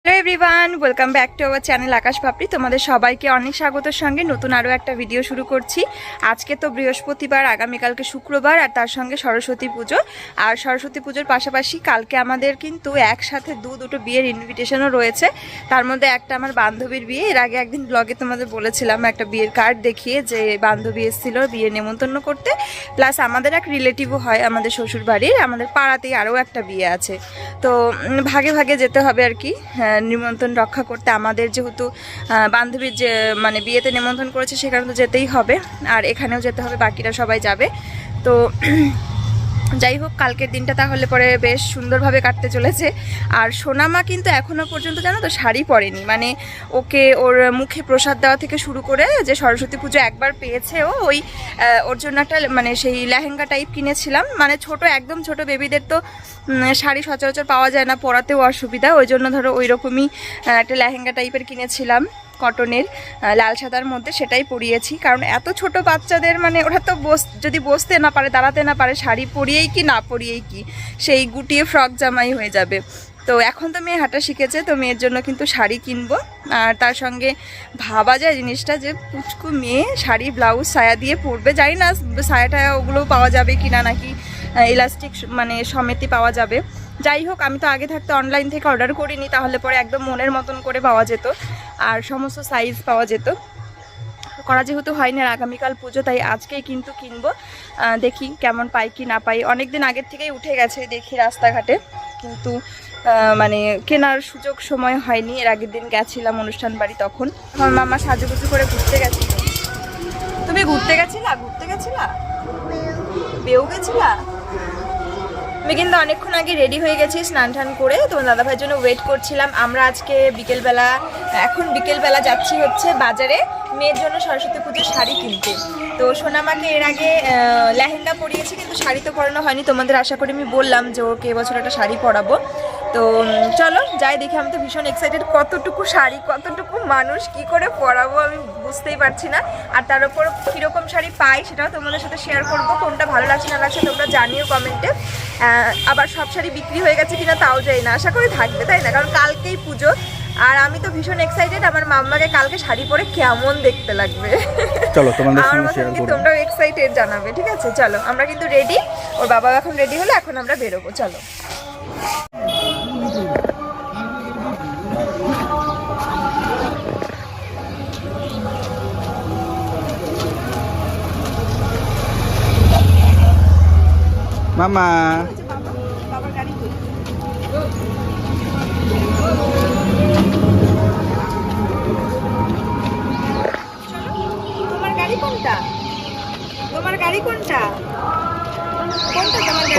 Hello everyone, welcome back to our channel Akash Papri. তোমাদের সবাইকে অনেক স্বাগতের সঙ্গে নতুন আরও একটা ভিডিও শুরু করছি। আজকে তো বৃহস্পতিবার, আগামীকালকে শুক্রবার, আর তার সঙ্গে সরস্বতী পুজো। আর সরস্বতী পুজোর পাশাপাশি কালকে আমাদের কিন্তু একসাথে দুটো বিয়ের ইনভিটেশনও রয়েছে। তার মধ্যে একটা আমার বান্ধবীর বিয়ে। এর আগে একদিন ব্লগে তোমাদের বলেছিলাম একটা বিয়ের কার্ড দেখিয়ে যে বান্ধবী এসেছিলো বিয়ে নেমন্তন্ন করতে। প্লাস আমাদের এক রিলেটিভও হয় আমাদের শ্বশুর বাড়ির, আমাদের পাড়াতেই আরও একটা বিয়ে আছে। তো ভাগে ভাগে যেতে হবে আর কি নিমন্ত্রণ রক্ষা করতে। আমাদের যেহেতু বান্ধবীর যে মানে বিয়েতে নিমন্ত্রণ করেছে সেখানে তো যেতেই হবে, আর এখানেও যেতে হবে, বাকিরা সবাই যাবে। তো যাই হোক, কালকের দিনটা তাহলে পরে বেশ সুন্দরভাবে কাটতে চলেছে। আর সোনামা কিন্তু এখনও পর্যন্ত জানো তো শাড়ি পরেনি, মানে ওকে ওর মুখে প্রসাদ দেওয়া থেকে শুরু করে যে সরস্বতী পুজো একবার পেয়েছে ও, ওই ওর জন্য একটা মানে সেই লেহেঙ্গা টাইপ কিনেছিলাম, মানে ছোট একদম ছোট বেবিদের তো শাড়ি সচরাচর পাওয়া যায় না, পরাতেও অসুবিধা, ওই জন্য ধরো ওই রকমই একটা লেহেঙ্গা টাইপের কিনেছিলাম কটনের, লাল সাদার মধ্যে, সেটাই পরিয়েছি। কারণ এত ছোট বাচ্চাদের মানে ওরা তো যদি বসতে না পারে, দাঁড়াতে না পারে, শাড়ি পরিয়েই কি না পরিয়েই কি সেই গুটিয়ে ফ্রক জামাই হয়ে যাবে। তো এখন তো মেয়ে হাঁটা শিখেছে, তো মেয়ের জন্য কিন্তু শাড়ি কিনবো। আর তার সঙ্গে ভাবা যায় জিনিসটা যে পুচকু মেয়ে শাড়ি ব্লাউজ সায়া দিয়ে পরবে, জানি না সায়াটা ওগুলোও পাওয়া যাবে কি না, নাকি ইলাস্টিক মানে সমেতই পাওয়া যাবে। যাই হোক, আমি তো আগে থাকতে অনলাইন থেকে অর্ডার করিনি, তাহলে পরে একদম মনের মতন করে পাওয়া যেত আর সমস্ত সাইজ পাওয়া যেত। করা যেহেতু হয়নি, আর আগামীকাল পুজো, তাই আজকেই কিন্তু কিনবো। দেখি কেমন পাই কি না পাই। অনেক দিন আগের থেকেই উঠে গেছে দেখি রাস্তাঘাটে, কিন্তু মানে কেনার সুযোগ সময় হয়নি। এর আগের দিন গেছিলাম অনুষ্ঠান বাড়ি, তখন আমার মামা সাজুগুজু করে ঘুরতে গেছিল। তুমি ঘুরতে গেছিলা? বেউ গেছিলা? আমি কিন্তু অনেকক্ষণ আগে রেডি হয়ে গেছি, স্নান টান করে তোমার দাদাভাইয়ের জন্য ওয়েট করছিলাম। আমরা আজকে বিকেলবেলা যাচ্ছি হচ্ছে বাজারে মেয়ের জন্য সরস্বতী পুজোর শাড়ি কিনতে। তো সোনামাকে এর আগে লেহেঙ্গা পরিয়েছি, কিন্তু শাড়ি তো পরানো হয়নি। তোমাদের আশা করি আমি বললাম যে ওকে এবছর একটা শাড়ি পরাবো। তো চলো যাই দেখি। আমি তো ভীষণ এক্সাইটেড, কতটুকু শাড়ি, কতটুকু মানুষ, কি করে পরাবো আমি বুঝতেই পারছি না। আর তার উপর কীরকম শাড়ি পাই সেটাও তোমাদের সাথে শেয়ার করবো। কোনটা ভালো লাগছে না লাগছে তোমরা জানিও কমেন্টে। আবার সব শাড়ি বিক্রি হয়ে গেছে কিনা তাও যাই না, আশা করি থাকবে, তাই না? কারণ কালকেই পুজো, আর আমি তো ভীষণ এক্সাইটেড আমার মাম্মাকে কালকে শাড়ি পরে কেমন দেখতে লাগবে। চলো তোমাদের সঙ্গে শেয়ার করব। তোমরাও এক্সাইটেড জানাবে, ঠিক আছে? চলো, আমরা কিন্তু রেডি, ওর বাবা এখন রেডি হলো, এখন আমরা বেরোবো। চলো। মামা বাবার গাড়ি কই? তোমার গাড়ি কোনটা? তোমার গাড়ি কোনটা?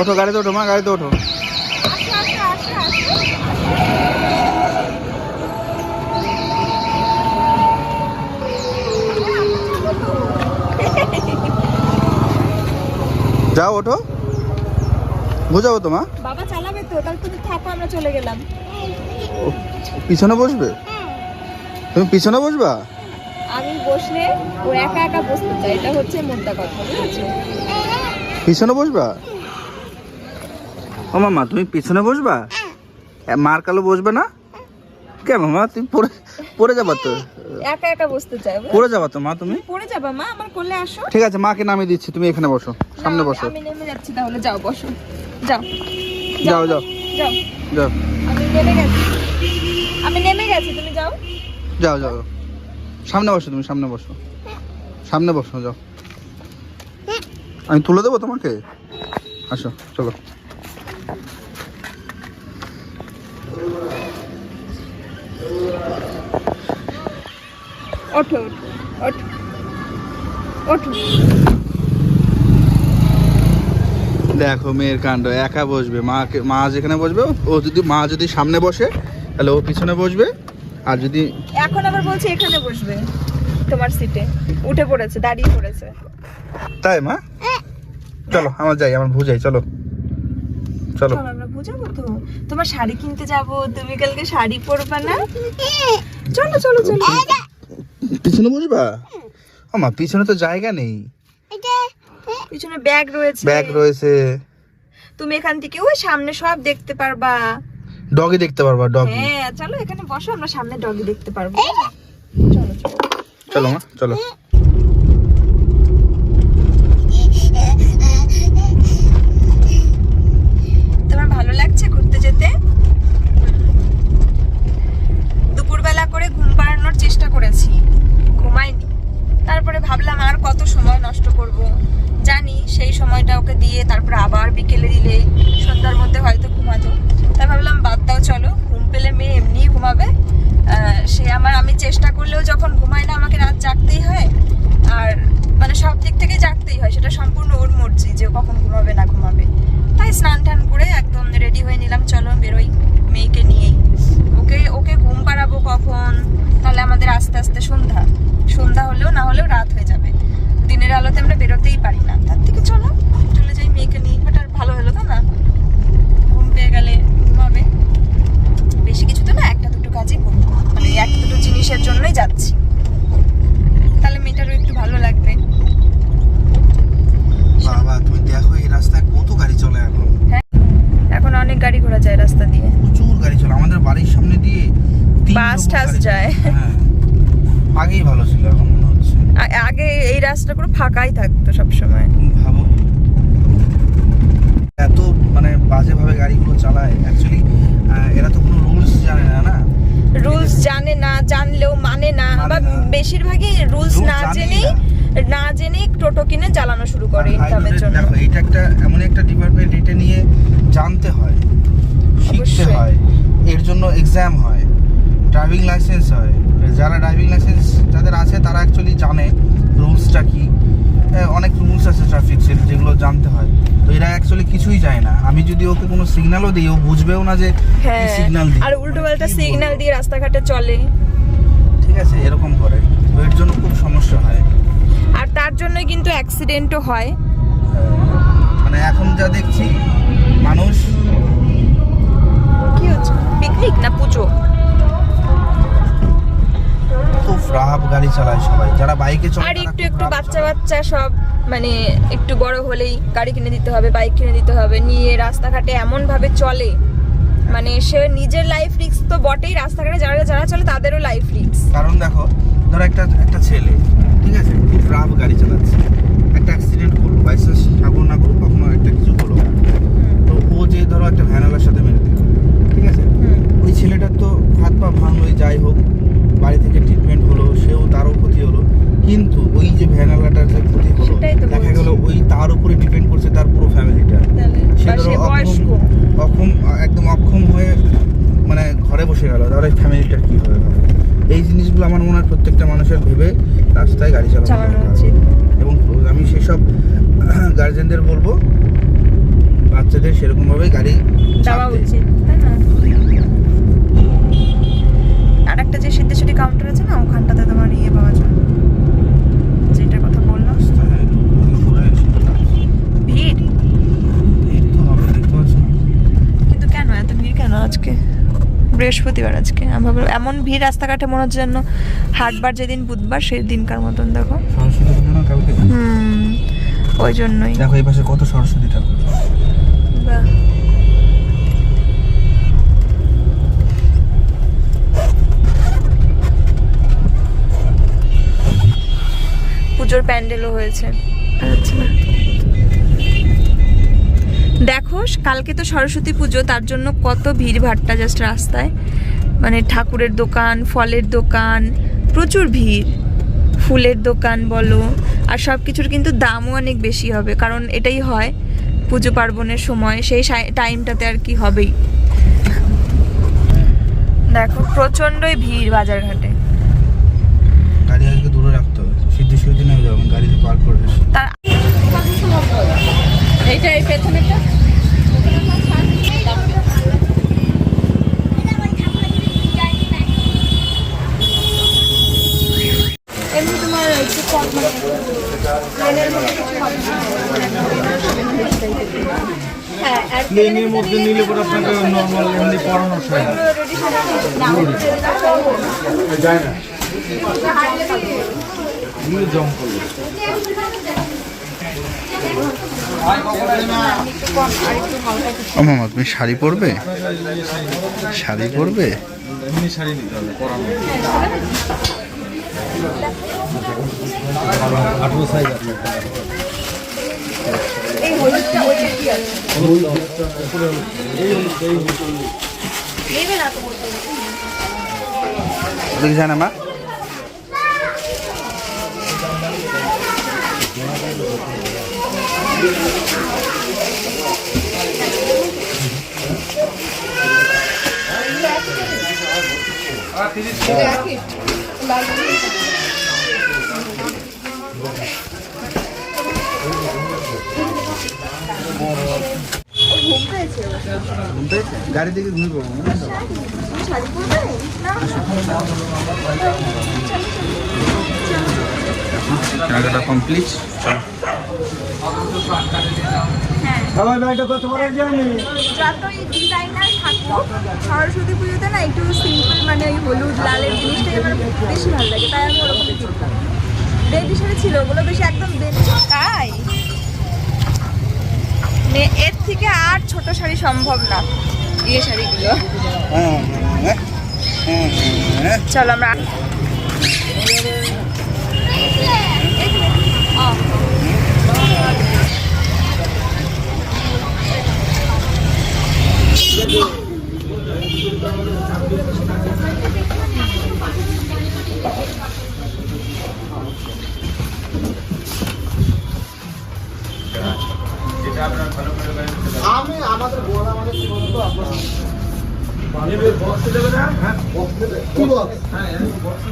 ওঠো, গাড়িতে ওঠো মা, গাড়িতে ওঠো। যাও, ওঠো, বুঝাবো তো মা। বাবা চালাবে তো, তাহলে তুমি থাকো, আমরা চলে গেলাম। পিছনে বসবে? তুমি পিছনে বসবা? আমি বসলে ও একা একা বসতে চাই, এটা হচ্ছে মোদ্দা কথা, বুঝেছো? পিছনে বসবা? ও মামা, তুমি পিছনে বসবা? মার কালো বসবে না? কে মামা, তুমি পড়ে যাবা তো। একা একা বসতে চাই। পড়ে যাবা তো মা, তুমি পড়ে যাবা মা, আমার কোলে আসো। ঠিক আছে, মাকে নামিয়ে দিচ্ছি, তুমি এখানে বসো, সামনে বসো। আমি নেমে যাচ্ছি, তাহলে যাও, বসো, যাও যাও যাও যাও যাও। আমি নেমে গেছি, তুমি যাও যাও যাও, সামনে বসো, তুমি সামনে বসো, সামনে বসো, যাও। আমি তুলে দেবো তোমাকে, আসো, চলো। ওঠো ওঠো ওঠো। দেখো মেয়ের কাণ্ড, একা বসবে, মা যেখানে বসবে ও, মা যদি সামনে বসে তাহলে ও পিছনে বসবে, আর যদি এখন আবার বলছে এখানে বসবে তোমার সিটে, উঠে পড়েছে, দাঁড়িয়ে পড়েছে। তাই মা? চলো আমার যাই, আমার বুঝাই, চলো চলো। আমরা বুঝাবো তো, তোমার শাড়ি কিনতে যাব, তুমি কালকে শাড়ি পরবে না? চলো চলো চলো। পিছনে বসবা? ও মা, পিছনে তো জায়গা নেই। পিছনে ব্যাগ রয়েছে। ব্যাগ রয়েছে। তুমি এখান থেকে ওই সামনে সব দেখতে পারবা। ডগি দেখতে পারবা, ডগি। হ্যাঁ চলো এখানে বসো, আমরা সামনে ডগি দেখতে পারবো। চলো চলো মা চলো। তোমার ভালো লাগছে ঘুরতে যেতে? দুপুরবেলা করে ঘুম পাড়ানোর চেষ্টা করেছি, ঘুমাইনি। তারপরে ভাবলাম আর কত সময় নষ্ট করব, জানি সেই সময়টা ওকে দিয়ে তারপরে আবার বিকেলে দিলে সন্ধ্যার মধ্যে হয়তো ঘুমাতো। তাই ভাবলাম বাদ দাও, চলো ঘুম পেলে মেয়ে এমনি ঘুমাবে। সে আমি চেষ্টা করলেও যখন ঘুমায় না, আমাকে রাত জাগতেই হয়। আর মানে সব দিক থেকে জাগতেই হয়, সেটা সম্পূর্ণ ওর মর্জি যে কখন ঘুমাবে না ঘুমাবে। তাই স্নান টান করে একদম রেডি হয়ে নিলাম, চলো বেরোই মেয়েকে নিয়েই। ওকে ঘুম পাড়াবো কখন, তাহলে আমাদের আস্তে আস্তে সন্ধ্যা হলেও না হলেও রাত হয়ে যাবে। দিনের আলোতে আমরা বেরোতেই পারি না, তার থেকে চলো চলে যাই মেয়েকে নিয়ে। ওটা ভালো হলো তো না, ঘুম পেয়ে গেলে ঘুমাবে। বেশি কিছু তো না, একটা দুটো কাজই করবো, মানে একটা দুটো জিনিসের জন্যই যাচ্ছি, তাহলে মেয়েটারও একটু ভালো লাগবে। বাবা তুমি দেখো এই রাস্তায় কত গাড়ি চলে এখন। হ্যাঁ এখন অনেক গাড়ি ঘোড়া যায় রাস্তা দিয়ে, প্রচুর গাড়ি চলে। আমাদের বাড়ির সামনে দিয়ে বাস টাস যায়। হ্যাঁ আগেই ভালো ছিল, এখন মনে হচ্ছে আগে এই রাস্তা পুরো ফাঁকাই থাকতো সব সময়। ভাবো এত মানে বাজেভাবে গাড়িগুলো চালায়। অ্যাকচুয়ালি এরা তো কোনো রুলস জানে না। না রুলস জানে না, জানলেও মানে না, বা বেশিরভাগই রুলস না জেনেই টোটো কিনে চালানো শুরু করে ইনকামের জন্য। দেখো এটা একটা এমন একটা ডিপার্টমেন্ট, এটা নিয়ে জানতে হয়, শিখতে হয়, এর জন্য এক্সাম হয়, ড্রাইভিং লাইসেন্স হয়। যারা ড্রাইভিং লাইসেন্স যাদের আছে তারা অ্যাকচুয়ালি জানে রুলসটা কি। অনেক রুলস আছে ট্রাফিক্সের, যেগুলো জানতে হয়। তো এরা অ্যাকচুয়ালি কিছুই জানে না। আমি যদি ওকে কোনো সিগন্যালও দিই, ও বুঝবেও না যে কি সিগন্যাল দিই, আর উল্টোপাল্টা সিগন্যাল দিয়ে রাস্তাঘাটে চলে, ঠিক আছে, এরকম করে। তো এর জন্য খুব সমস্যা হয়, আর তার জন্যই কিন্তু অ্যাক্সিডেন্টও হয়। মানে এখন যা দেখছি মানুষ। কি হচ্ছে, পিকনিক না পুজো? খুব রাফ গাড়ি চালায় সবাই, যারা বাইকে চলে। আর একটু বাচ্চা সব মানে একটু বড় হলেই গাড়ি কিনে দিতে হবে, বাইক কিনে দিতে হবে, নিয়ে রাস্তাঘাটে এমন ভাবে চলে, মানে সে নিজের লাইফ রিস্ক তো বটেই, রাস্তাঘাটে যারা চলে তাদেরও লাইফ রিস্ক। কারণ দেখো ধরো একটা ছেলে, ঠিক আছে, খুব রাফ গাড়ি চালাচ্ছে, একটা অ্যাক্সিডেন্ট করলো, বাইচান্স ঠাকুর না করুক কখনো একটা কিছু হলো, তো ও যে ধরো একটা ভ্যানওয়ালার সাথে মেরে দিল, ঠিক আছে, ওই ছেলেটার তো হাত পা ভাঙলোই, যাই হোক বাড়ি থেকে ট্রিটমেন্ট হলো, সেও তারও ক্ষতি হলো। কিন্তু ওই যে ভ্যানওয়ালাটার যে ক্ষতি হলো, দেখা গেল ওই তার উপরে ডিপেন্ড করছে তার পুরো ফ্যামিলিটা। সে ধরো একদম অক্ষম হয়ে মানে ঘরে বসে গেল, তাহলে ফ্যামিলিটার কি হবে? এই জিনিসগুলো আমার মনে হয় প্রত্যেকটা মানুষের ভেবে রাস্তায় গাড়ি চালানো উচিত। এবং আমি সেসব গার্জেনদের বলবো বাচ্চাদের সেরকমভাবে গাড়ি দেওয়া উচিত, তাই না? আর একটা যে সিদ্ধেশ্বরী কাউন্টার আছে না, ওখানটাতে তোমার ইয়ে পাওয়া যায়, যেটার কথা বললাম। ভিড় তো হবে, দেখতে পাচ্ছ না? কিন্তু কেন এত ভিড় কেন আজকে? বৃহস্পতিবার আজকে, আমি ভাবলাম এমন ভিড় রাস্তাঘাটে মনে হচ্ছে যেন হাটবার যেদিন বুধবার সেই দিনকার মতন। দেখো সরস্বতী পুজো না কালকে, ওই জন্যই। দেখো এই পাশে কত সরস্বতী ঠাকুর। বাহ, পুজোর প্যান্ডেলও হয়েছে। আচ্ছা দেখো কালকে তো সরস্বতী পুজো, তার জন্য কত ভিড় ভাট্টা জাস্ট রাস্তায়, মানে ঠাকুরের দোকান, ফলের দোকান, প্রচুর ভিড়, ফুলের দোকান বলো, আর সব কিছুর কিন্তু দামও অনেক বেশি হবে, কারণ এটাই হয় পুজো পার্বণের সময়, সেই টাইমটাতে আর কি হবেই। দেখো প্রচন্ডই ভিড় বাজারঘাটে। গাড়ি আজকে দূরে রাখতে হবে, সিদ্ধেশ্বরী নেমে যাবো, গাড়িতে পার্ক করে এসে। তার এইটা এই পেছনেটা এমনি তোমার একটু কম প্লেনের মধ্যে নিলে পরে আপনাকে নর্মাল এমনি পড়ানো হয় না, যায় না, জম করলো। ও মামা তুমি শাড়ি পরবে? শাড়ি পরবে? শাড়ি নিতে হবে দেখি যায় না মা? গাড়ি থেকে ঘুমিয়ে পড়বো। কেনাকাটা কমপ্লিট। যতই ডিজাইনার থাকুক সরস্বতী পুজোতে না একটু সিম্পল মানে ওই হলুদ লালের জিনিসটাই আমার বেশি ভালো লাগে, তাই আমি ওরকম কিনতাম। বেবি শাড়ি ছিল ওগুলো বেশি একদম তাই এর থেকে আর ছোট শাড়ি সম্ভব না, এই শাড়িগুলো। চলো আমরা আমি আমাদের বড় আমাদের কি বলতো আপনারা পানির বক্স দেবে না? হ্যাঁ বক্স দেবে। কি বক্স? হ্যাঁ আমি বক্স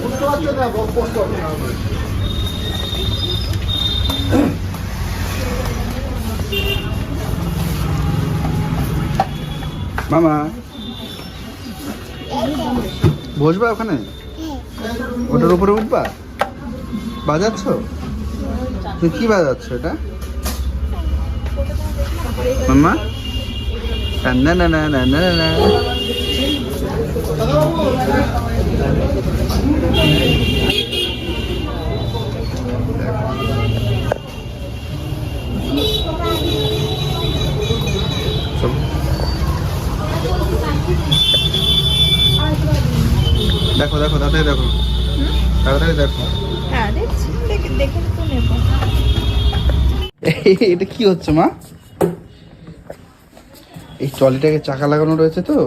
বুঝতে পারছো না বক্স করতে হবে। মামা বসবা ওখানে? ওটার উপরে উঠবা? বাজাচ্ছ? তুমি কি বাজাচ্ছ এটা মাম্মা? না না না না না না। দেখো দেখো তাড়াতাড়ি দেখো, তাড়াতাড়ি দেখো। হ্যাঁ দেখছি, দেখে তো নেব। এটা কি হচ্ছে মা? এই ট্রলিটাকে চাকা লাগানো রয়েছে তো।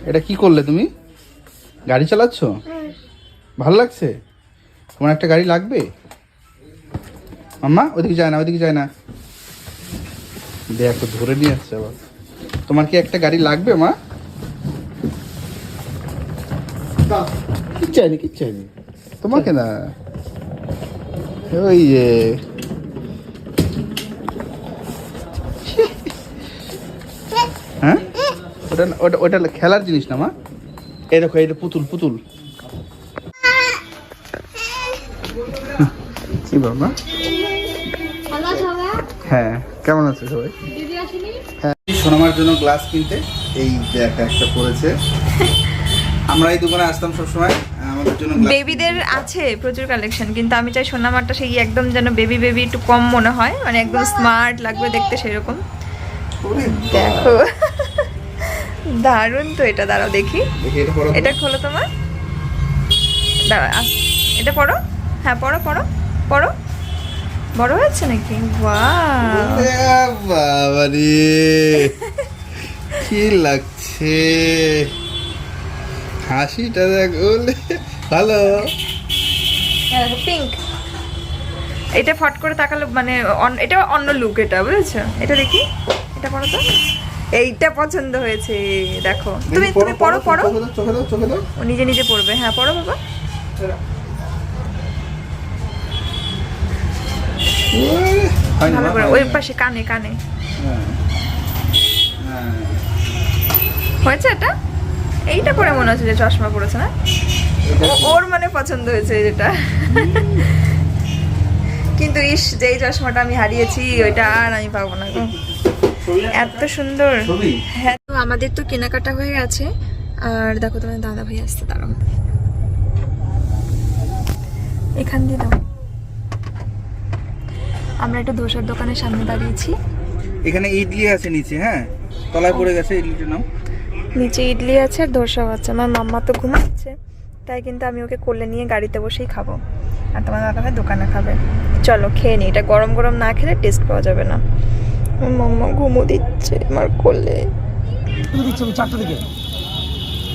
এটা কি করলে তুমি? গাড়ি চালাচ্ছ? ভালো লাগছে? তোমার একটা গাড়ি লাগবে? মাম্মা ওদিকে যায় না, ওদিকে যায় না। দেখো ধরে নিয়ে আসছে আবার। তোমার কি একটা গাড়ি লাগবে মা? কি চাইনি, কি চাইনি তোমাকে না। ওই যে হ্যাঁ ওটা ওটা ওটা খেলার জিনিস না মা। এই দেখো এটা পুতুল, পুতুল। কি বাবা? হ্যাঁ কেমন আছে সবাই? হ্যাঁ সোনামার জন্য গ্লাস কিনতে এই দেখ একটা পড়েছে। আমরা এই দোকানে আসতাম সবসময় আমাদের জন্য। বেবিদের আছে প্রচুর কালেকশন, কিন্তু আমি চাই সোনামারটা সেই একদম যেন বেবি বেবি একটু কম মনে হয়, মানে একদম স্মার্ট লাগবে দেখতে সেরকম। দেখো দারুণ তো এটা, দাঁড়াও দেখি। এটা খোলো তোমার, দাঁড়া এটা পড়ো। হ্যাঁ পড়ো পড়ো পড়ো। বড় হয়েছে নাকি? বাহ বাবা রে কি লাগছে, হাসিটা দেখ। ভালো পিঙ্ক। এটা ফট করে তাকালে মানে এটা অন্য লুক, এটা বুঝেছো? এটা দেখি, এটা পড়ো তো। এইটা পছন্দ হয়েছে, দেখো তুমি তুমি পড়ো পড়ো। চোখে দাও, চোখে দাও। ও নিজে নিজে পড়বে। হ্যাঁ পড়ো বাবা। ভালো করে ওই পাশে কানে কানে হয়েছে এটা। এইটা পরে মনে হচ্ছে যে চশমা পড়েছে না, ওর মানে পছন্দ হয়েছে যেটা। কিন্তু ইস যেই চশমাটা আমি হারিয়েছি ওইটা আর আমি পাবো না গো, এত সুন্দর। হ্যাঁ তো আমাদের তো কেনাকাটা হয়ে গেছে, আর দেখো তোমার দাদা ভাই আসছে, দাঁড়াও। এখান দিয়ে দাও। আমরা একটা ধোসার দোকানের সামনে দাঁড়িয়েছি। এখানে ইডলি আছে নিচে, হ্যাঁ তলায় পড়ে গেছে, ইডলিটা নাও। নিচে ইডলি আছে আর ধোসাও আছে। আমার মাম্মা তো ঘুমাচ্ছে, তাই কিন্তু আমি ওকে কোলে নিয়ে গাড়িতে বসেই খাবো, আর তোমার দাদা ভাই দোকানে খাবে। চলো খেয়ে নিই, এটা গরম গরম না খেলে টেস্ট পাওয়া যাবে না। আমার মাম্মা ঘুমো দিচ্ছে আমার কোলে। দিচ্ছে 4টা দিকে।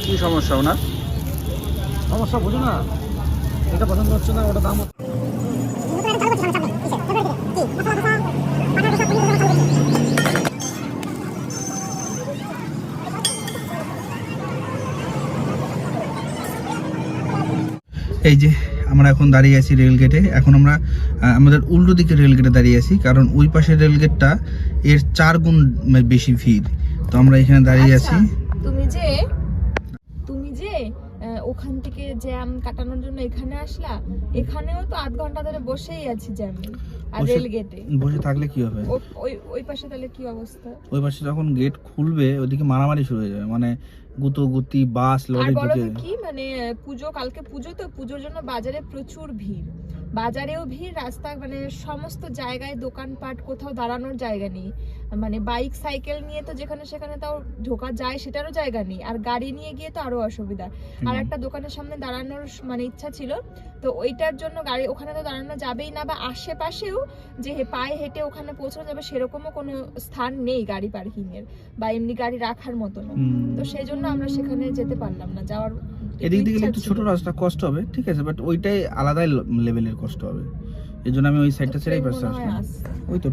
কি সমস্যা ওনার? সমস্যা বুঝো না, এটা পছন্দ হচ্ছে না, ওটা দাম এই যে আমরা এখন দাঁড়িয়ে আছি রেল গেটে। এখন আমরা আমাদের উল্টো দিকে রেল গেটে দাঁড়িয়ে আছি, কারণ ওই পাশের রেল গেটটা এর 4 গুণ বেশি ভিড়। তো আমরা এখানে দাঁড়িয়ে আছি। তুমি যে ওখান থেকে জ্যাম কাটানোর জন্য এখানে আসলা, এখানেও তো 8 ঘন্টা ধরে বসেই আছি জ্যামে আর রেল গেটে। বসে থাকলে কি হবে? ওই পাশে তাহলে কি অবস্থা? ওই পাশে যখন গেট খুলবে ওইদিকে মারামারি শুরু হয়ে যাবে, মানে গুতি বাস লরি ঢুকে। কি মানে পুজো, কালকে পুজো, তো পুজোর জন্য বাজারে প্রচুর ভিড়, বাজারেও ভিড়, রাস্তা মানে সমস্ত জায়গায় দোকানপাট, কোথাও দাঁড়ানোর জায়গা নেই। মানে বাইক সাইকেল নিয়ে তো যেখানে সেখানে তাও ঢোকা যায়, সেটারও জায়গা নেই, আর গাড়ি নিয়ে গিয়ে তো আরো অসুবিধা। আর একটা দোকানের সামনে দাঁড়ানোর মানে ইচ্ছা ছিল, তো ওইটার জন্য গাড়ি ওখানে তো দাঁড়ানো যাবেই না, বা আশেপাশেও যে পায়ে হেঁটে ওখানে পৌঁছানো যাবে সেরকমও কোনো স্থান নেই গাড়ি পার্কিং এর, বা এমনি গাড়ি রাখার মতো না। তো সেই জন্য আমরা সেখানে যেতে পারলাম না। যাওয়ার এদিক দিয়ে গেলে একটু ছোট রাস্তা, কষ্ট হবে, ঠিক আছে, বাট ওইটাই আলাদাই লেভেলের কষ্ট হবে। এই জন্য আমি ওই সাইডটা ছেড়েই পাশে আসলাম। ওই তো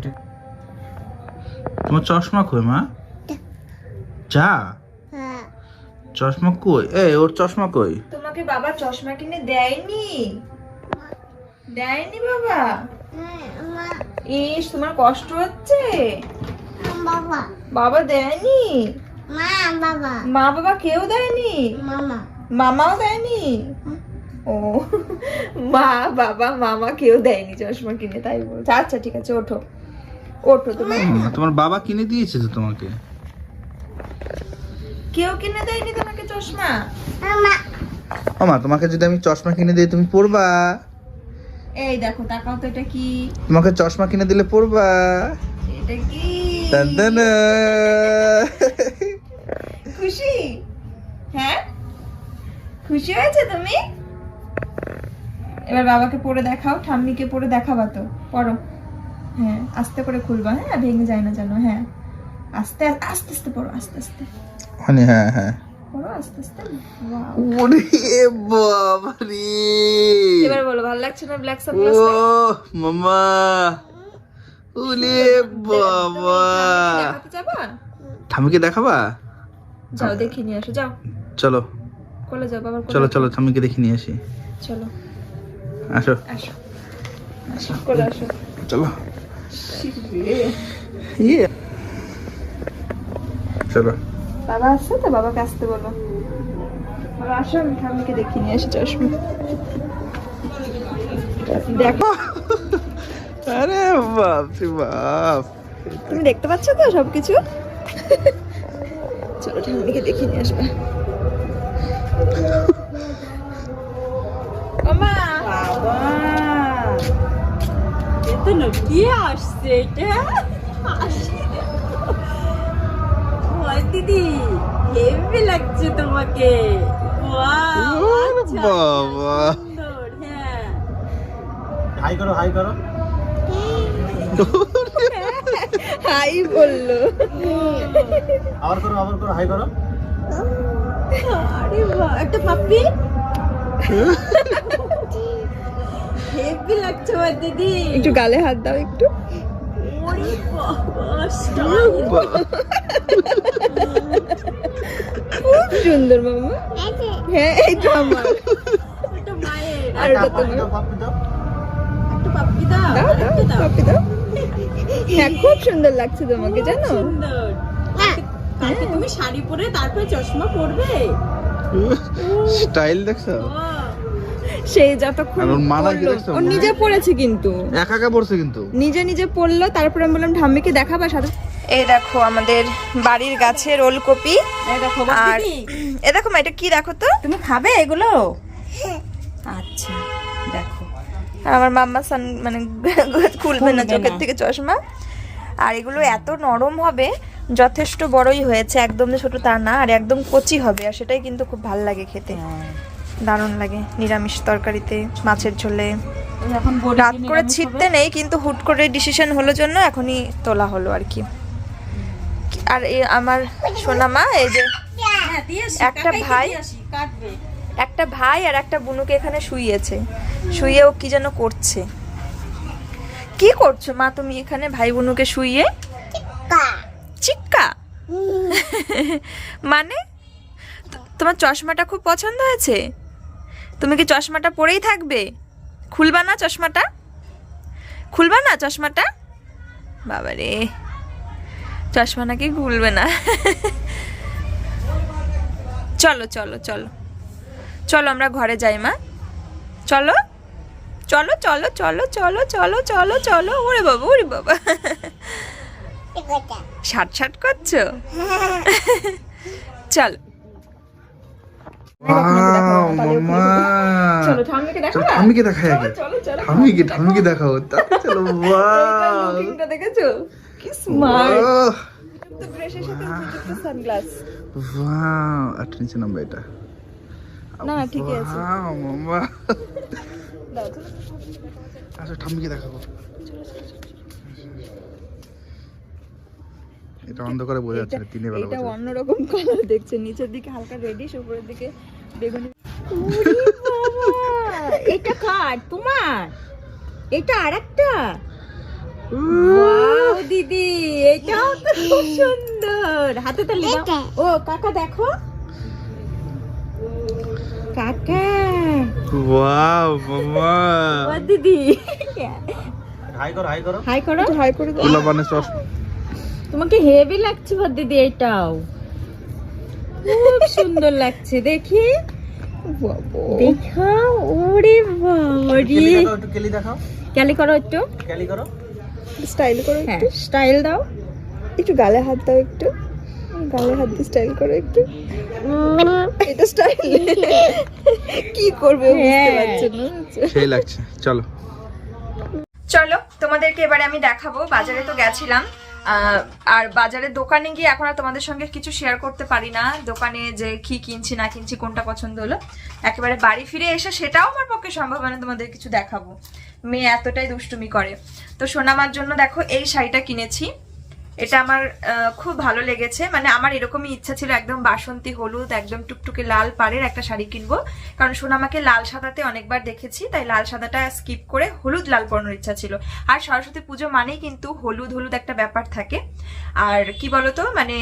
তোমার চশমা কই মা? যা চশমা কই? ওর চশমা কই? তোমাকে বাবা চশমা কিনে দেয়নি? দেয়নি বাবা? ইস, তোমার কষ্ট হচ্ছে? বাবা দেয়নি? মা বাবা কেউ দেয়নি? মামাও দেয়নি? ও মা বাবা মামা কেউ দেয়নি চশমা কিনে, তাই বলছে। আচ্ছা ঠিক আছে, ওঠো ওঠো। তোমার বাবা কিনে দিয়েছে তো তোমাকে? কেউ কিনে দেয়নি তোমাকে চশমা? মামা তোমাকে যদি আমি চশমা কিনে দিই তুমি পরবা? এই দেখো, তাকাও তো, এটা কি? তোমাকে চশমা কিনে দিলে পরবা? এটা কি? খুশি? হ্যাঁ খুশি হয়েছে তুমি? এবার বাবাকে পরে দেখাও, ঠাম্মিকে পরে দেখাবা তো, পরো। হ্যাঁ আস্তে করে খুলবা, হ্যাঁ ভেঙে যায় না যেন। হ্যাঁ আস্তে আস্তে আস্তে পরো, আস্তে আস্তে। হ্যাঁ পরো আস্তে আস্তে। ওরে বাবা রে, এবার বলো ভালো লাগছে না ব্ল্যাক সানগ্লাস? ও মামা, ওরে বাবা। দেখাতে যাবা? ঠামিকে দেখাবা? যাও দেখে নিয়ে আসো, যাও চলো কোলে যাও বাবার কোলে। চলো চলো ঠামিকে দেখে নিয়ে আসি। চলো আসো আসো আসো, কোলে আসো। চলো ইয়ে চলো। বাবা আসছে তো, বাবাকে আসতে বলো। বাবা আসো, আমি ঠাম্মিকে দেখে নিয়ে আসি চশমা। দেখো আরে বাপ রে বাপ, তুমি দেখতে পাচ্ছ তো সবকিছু? চলো ঠাম্মিকে দেখে নিয়ে আসবে। ওমা বাবা, এত কি আসছে এটা? দিদি হেভি লাগছে তোমাকে। ওয়াও আচ্ছা, বাবা সুন্দর। হ্যাঁ হাই করো, হাই করো। হাই বললো। আবার করো, আবার করো, হাই করো। আরে বাহ, একটা পাপ্পি। হেভি লাগছে আমার দিদি। একটু গালে হাত দাও একটু। ওরে বাবা, স্টাইল। খুব সুন্দর মামা। হ্যাঁ এই তো আমার। এটা মায়ের। আর ওটা তোমার। পাপ্পি দাও। একটা পাপ্পি দাও। দাও দাও একটা দাও। কপি দাও। হ্যাঁ খুব সুন্দর লাগছে তোমাকে, জানো? সুন্দর। কালকে তুমি শাড়ি পরে তারপরে চশমা পরবে। স্টাইল দেখছো? সেই যতক্ষণ আর ওর মালা কি পরলো, দেখছো? ও নিজে পড়েছে কিন্তু, একা একা পড়ছে কিন্তু নিজে নিজে পড়লো। তারপরে আমি বললাম ঠাম্মিকে দেখাবা সাথে। এই দেখো আমাদের বাড়ির গাছের ওলকপি। এই দেখো আর দিদি, এ দেখো মা, এটা কি দেখো তো? তুমি খাবে এগুলো? আচ্ছা দেখো, আর আমার মাম্মা মানে খুলবে না চোখের থেকে চশমা। আর এগুলো এত নরম হবে, যথেষ্ট বড়ই হয়েছে, একদম যে ছোট তা না, আর একদম কচি হবে, আর সেটাই কিন্তু খুব ভালো লাগে খেতে, দারুণ লাগে নিরামিষ তরকারিতে, মাছের ঝোলে। এখন রাত করে ছিটতে নেই, কিন্তু হুট করে ডিসিশন হলো জন্য এখনই তোলা হলো আর কি। আর আমার সোনা মা এই যে একটা ভাই আর একটা বুনুকে এখানে শুইয়েছে, শুইয়ে ও কি যেন করছে। কি করছো মা তুমি এখানে ভাই বুনুকে শুইয়ে? চিক্কা মানে তোমার চশমাটা খুব পছন্দ হয়েছে? তুমি কি চশমাটা পরেই থাকবে? খুলবা না চশমাটা? খুলবা না চশমাটা? বাবারে, চশমা নাকি খুলবে না। চলো চলো চলো চলো আমরা ঘরে যাই মা, চলো চলো চলো চলো চলো চলো চলো চলো। ওরে বাবা, ওরে বাবা, শাট শাট করছো? চলো ঠাম্মিকে দেখাই আগে, ঠাম্মিকে দেখাও, চলো। দেখেছো কি স্মার্ট, ড্রেসের সাথে সানগ্লাস। ওয়াও, আচ্ছা নিচে নাম্বার এটা। না ঠিক আছে মাম্মা, আচ্ছা ঠাম্মিকে দেখাবো। এটা অন্ধকারে বোঝা যাচ্ছে না, দিনের বেলা এটা অন্যরকম কালার দেখছে, নিচের দিকে হালকা রেডিশ, উপরের দিকে বেগুনি। এটা কার? তোমার? এটা আরেকটা? ওয়াও দিদি, এটাও তো খুব সুন্দর। হাতে তালি দাও। ও কাকা দেখো, কাকা। ওয়াও মাম্মা, ও দিদি, হাই করো, হাই করো, হাই করো, হাই করে দাও। ওলা মানে চশমা তোমাকে হেভি লাগছে বড় দিদি, এটাও খুব সুন্দর লাগছে। দেখি দেখাও, ওরে বাবা রে, একটু কেলি দেখাও, ক্যালি করো একটু, কেলি করো, স্টাইল করো হ্যাঁ একটু, স্টাইল দাও একটু গালে হাত দাও, একটু গালে হাত দিয়ে স্টাইল করো একটু। এটা স্টাইল কি করবে বুঝতে পারছো না? সেই লাগছে। চলো চলো তোমাদেরকে এবারে আমি দেখাবো। বাজারে তো গেছিলাম, আর বাজারের দোকানে গিয়ে এখন আর তোমাদের সঙ্গে কিছু শেয়ার করতে পারি না, দোকানে যে কি কিনছি না কিনছি, কোনটা পছন্দ হলো। একেবারে বাড়ি ফিরে এসে সেটাও আমার পক্ষে সম্ভব হয় না তোমাদের কিছু দেখাবো, মেয়ে এতটাই দুষ্টুমি করে। তো সোনামার জন্য দেখো এই শাড়িটা কিনেছি, এটা আমার খুব ভালো লেগেছে। মানে আমার এরকমই ইচ্ছা ছিল, একদম বাসন্তী হলুদ, একদম টুকটুকে লাল পাড়ের একটা শাড়ি কিনবো, কারণ সোনামাকে লাল সাদাতে অনেকবার দেখেছি, তাই লাল সাদাটা স্কিপ করে হলুদ লাল পরানোর ইচ্ছা ছিল। আর সরস্বতী পুজো মানেই কিন্তু হলুদ হলুদ একটা ব্যাপার থাকে। আর কি বলতো, মানে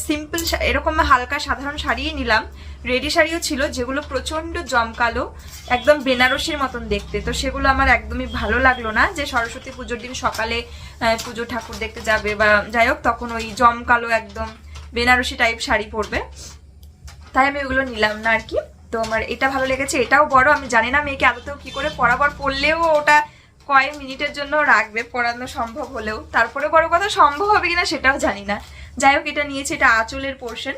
সিম্পল এরকম হালকা সাধারণ শাড়িই নিলাম, রেডি শাড়িও ছিল যেগুলো প্রচন্ড জমকালো, একদম বেনারসির মতন দেখতে। তো সেগুলো আমার একদমই ভালো লাগলো না, যে সরস্বতী পুজোর দিন সকালে পুজো ঠাকুর দেখতে যাবে বা যাই হোক, তখন ওই জমকালো একদম বেনারসি টাইপ শাড়ি পরবে, তাই আমি ওগুলো নিলাম না আর কি। তো আমার এটা ভালো লেগেছে, এটাও বড়। আমি জানি না মেয়েকে আদতেও কি করে পরাবার, পরলেও ওটা কয়েক মিনিটের জন্য রাখবে, পরানো সম্ভব হলেও। তারপরে বড় কথা সম্ভব হবে কিনা সেটাও জানি না। যাই হোক, এটা নিয়েছি, এটা আঁচলের পোর্শন,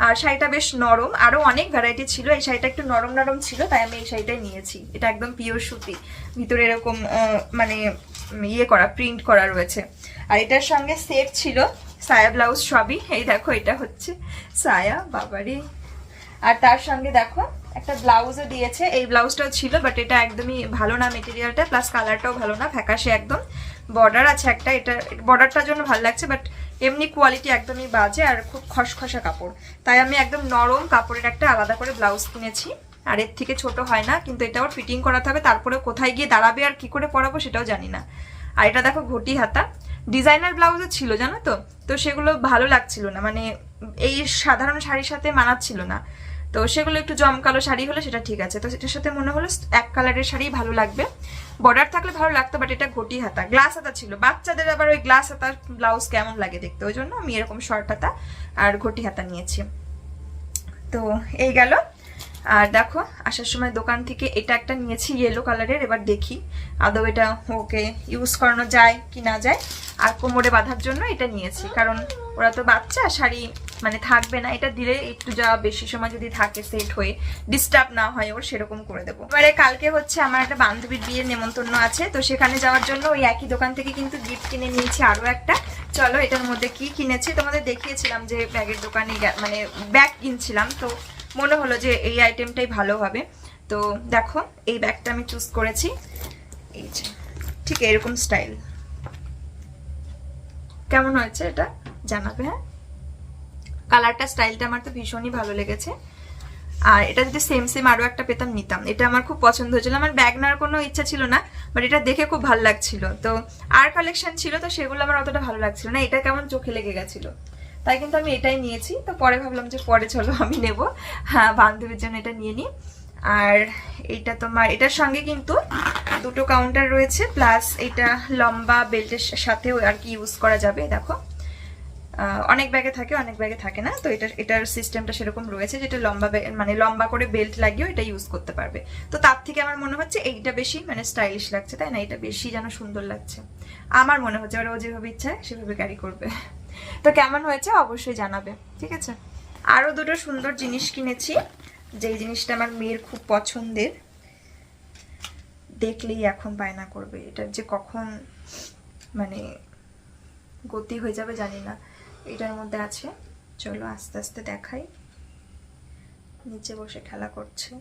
আর শাড়িটা বেশ নরম। আরো অনেক ভ্যারাইটি ছিল, এই শাড়িটা একটু নরম নরম ছিল, তাই আমি এই শাড়িটাই নিয়েছি। এটা একদম পিওর সুতি, ভিতরে এরকম মানে ইয়ে করা, প্রিন্ট করা রয়েছে। আর এটার সঙ্গে সেট ছিল সায়া ব্লাউজ সবই। এই দেখো, এটা হচ্ছে সায়া, বাবারি। আর তার সঙ্গে দেখো একটা ব্লাউজও দিয়েছে, এই ব্লাউজটাও ছিল, বাট এটা একদমই ভালো না মেটেরিয়ালটা, প্লাস কালারটাও ভালো না, ফ্যাকাশে একদম। বর্ডার আছে একটা, এটা বর্ডারটার জন্য ভালো লাগছে, বাট এমনি কোয়ালিটি একদমই বাজে, আর খুব খসখসা কাপড়। তাই আমি একদম নরম কাপড়ের একটা আলাদা করে ব্লাউজ কিনেছি, আর এর থেকে ছোট হয় না, কিন্তু এটা আবার ফিটিং করাতে হবে, তারপরে কোথায় গিয়ে দাঁড়াবে আর কি করে পরাবো সেটাও জানি না। আর এটা দেখো ঘটি হাতা, ডিজাইনার ব্লাউজও ছিল জানো তো, তো সেগুলো ভালো লাগছিল না, মানে এই সাধারণ শাড়ির সাথে মানাচ্ছিল না। তো সেগুলো একটু জমকালো শাড়ি হলে সেটা ঠিক আছে, তো সেটার সাথে মনে হলো এক কালারের শাড়ি ভালো লাগবে, বর্ডার থাকলে ভালো লাগতো, বাট এটা ঘটি হাতা, গ্লাস হাতা ছিল। বাচ্চাদের আবার ওই গ্লাস হাতা ব্লাউজ কেমন লাগে দেখতে, ওই জন্য আমি এরকম শর্ট হাতা আর ঘটি হাতা নিয়েছি। তো এই গেল। আর দেখো আসার সময় দোকান থেকে এটা একটা নিয়েছি ইয়েলো কালারের, এবার দেখি আদৌ এটা ওকে ইউজ করানো যায় কি না যায়। আর কোমরে বাঁধার জন্য এটা নিয়েছি, কারণ ওরা তো বাচ্চা, শাড়ি মানে থাকবে না, এটা দিলে একটু যা বেশি সময় যদি থাকে সেট হয়ে ডিস্টার্ব না হয় ওর, সেরকম করে দেবো। এবারে কালকে হচ্ছে আমার একটা বান্ধবীর বিয়ের নেমন্তন্ন আছে, তো সেখানে যাওয়ার জন্য ওই একই দোকান থেকে কিন্তু গিফট কিনে নিয়েছি আরও একটা। চলো এটার মধ্যে কি কিনেছি তোমাদের দেখিয়েছিলাম যে ব্যাগের দোকানে মানে ব্যাগ কিনছিলাম, তো মনে হলো যে এই আইটেমটাই ভালো হবে। তো দেখো এই ব্যাগটা আমি চুজ করেছি, এই যে ঠিক এরকম স্টাইল। কেমন হয়েছে এটা জানাবে, হ্যাঁ। কালারটা স্টাইলটা আমার তো ভীষণই ভালো লেগেছে। আর এটা যদি সেম আরো একটা পেতাম নিতাম, এটা আমার খুব পছন্দ হয়েছিল। আমার ব্যাগ নেওয়ার কোনো ইচ্ছা ছিল না, বাট এটা দেখে খুব ভালো লাগছিল। তো আর কালেকশন ছিল, তো সেগুলো আমার অতটা ভালো লাগছিল না, এটা কেমন চোখে লেগে গেছিল, তাই কিন্তু আমি এটাই নিয়েছি। তো পরে ভাবলাম যে পরে চলো আমি নেব, হ্যাঁ বান্ধবীর জন্য এটা নিয়ে নিই। আর এইটা তোমার এটার সঙ্গে কিন্তু দুটো কাউন্টার রয়েছে, প্লাস এটা লম্বা বেল্টের সাথেও আর কি ইউজ করা যাবে। দেখো অনেক ব্যাগে থাকে, অনেক ব্যাগে থাকে না, তো এটার সিস্টেমটা সেরকম রয়েছে, যেটা লম্বা মানে লম্বা করে বেল্ট লাগিয়েও এটা ইউজ করতে পারবে। তো তার থেকে আমার মনে হচ্ছে এইটা বেশি মানে স্টাইলিশ লাগছে, তাই না? এটা বেশি যেন সুন্দর লাগছে আমার মনে হচ্ছে। আর ও যেভাবে ইচ্ছা সেভাবে ক্যারি করবে। তো কেমন হয়েছে অবশ্যই জানাবে, ঠিক আছে। আরো দুটো সুন্দর জিনিস কিনেছি, যেই জিনিসটা আমার মেয়ের খুব পছন্দের, দেখলেই এখন বায়না করবে। এটার যে কখন মানে গতি হয়ে যাবে জানি না। এটার মধ্যে আছে, চলো আস্তে আস্তে দেখাই। নিচে বসে খেলা করছে,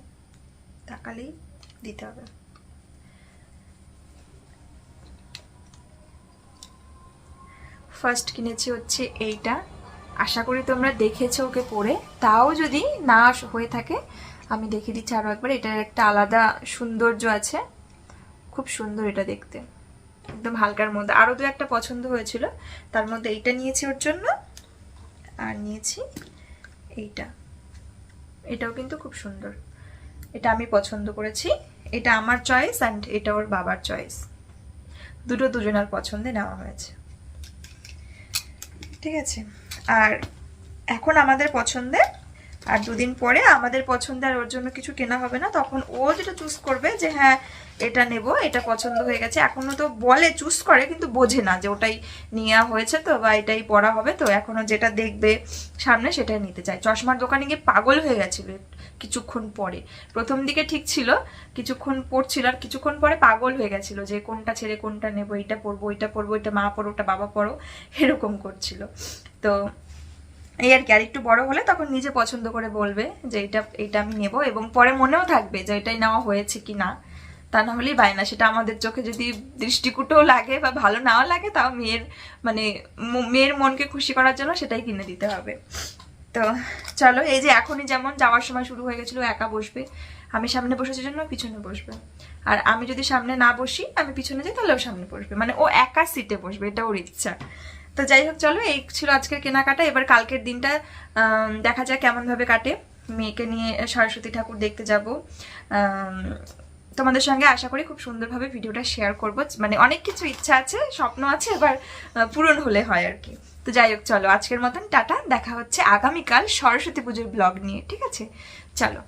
তাকালেই দিতে হবে। ফার্স্ট কিনেছি হচ্ছে এইটা, আশা করি তোমরা দেখেছো ওকে পরে, তাও যদি না হয়ে থাকে আমি দেখিয়ে দিচ্ছি আরো একবার। এটার একটা আলাদা সৌন্দর্য আছে, খুব সুন্দর এটা দেখতে, একদম হালকার মধ্যে। আরো দু একটা পছন্দ হয়েছিল, তার মধ্যে এইটা নিয়েছি ওর জন্য, আর নিয়েছি এইটা, এটাও কিন্তু খুব সুন্দর। এটা আমি পছন্দ করেছি, এটা আমার চয়েস অ্যান্ড এটা ওর বাবার চয়েস, দুটো দুজনের পছন্দে নেওয়া হয়েছে, ঠিক আছে। আর এখন আমাদের পছন্দে, আর দুদিন পরে আমাদের পছন্দে আর ওর জন্য কিছু কেনা হবে না, তখন ও যেটা চুজ করবে যে হ্যাঁ এটা নেব, এটা পছন্দ হয়ে গেছে। এখনো তো বলে চুজ করে, কিন্তু বোঝে না যে ওটাই নেওয়া হয়েছে তো, বা এটাই পরা হবে তো। এখনো যেটা দেখবে সামনে সেটাই নিতে চায়। চশমার দোকানে গিয়ে পাগল হয়ে গেছিল কিছুক্ষণ পরে, প্রথম দিকে ঠিক ছিল, কিছুক্ষণ পড়ছিল, আর কিছুক্ষণ পরে পাগল হয়ে গেছিল যে কোনটা ছেড়ে কোনটা নেবো, এইটা পরবো, ওইটা পরবো, এটা মা পরো, ওটা বাবা পরো, এরকম করছিল। তো এই আর কি, আর একটু বড় হলে তখন নিজে পছন্দ করে বলবে যে এইটা আমি নেব, এবং পরে মনেও থাকবে যে এটাই নেওয়া হয়েছে কি না। তা না হলেই বায়না, সেটা আমাদের চোখে যদি দৃষ্টিকটুও লাগে বা ভালো নাও লাগে, তাও মেয়ের মনকে খুশি করার জন্য সেটাই কিনে দিতে হবে। তো চলো, এই যে এখনই যেমন যাওয়ার সময় শুরু হয়ে গেছিলো, একা বসবে, আমি সামনে বসেছি জন্য পিছনে বসবে, আর আমি যদি সামনে না বসি আমি পিছনে যাই তাহলে ও সামনে বসবে, মানে ও একা সিটে বসবে, এটা ওর ইচ্ছা। তো যাই হোক চলো, এই ছিল আজকের কেনাকাটা। এবার কালকের দিনটা দেখা যাক কেমন ভাবে কাটে। মেয়েকে নিয়ে সরস্বতী ঠাকুর দেখতে যাব, তোমাদের সঙ্গে আশা করি খুব সুন্দরভাবে ভিডিওটা শেয়ার করব। মানে অনেক কিছু ইচ্ছা আছে, স্বপ্ন আছে, এবার পূরণ হলে হয় আর কি। তো যাই হোক চলো, আজকের মতন টাটা, দেখা হচ্ছে আগামীকাল সরস্বতী পুজোর ব্লগ নিয়ে, ঠিক আছে। চলো।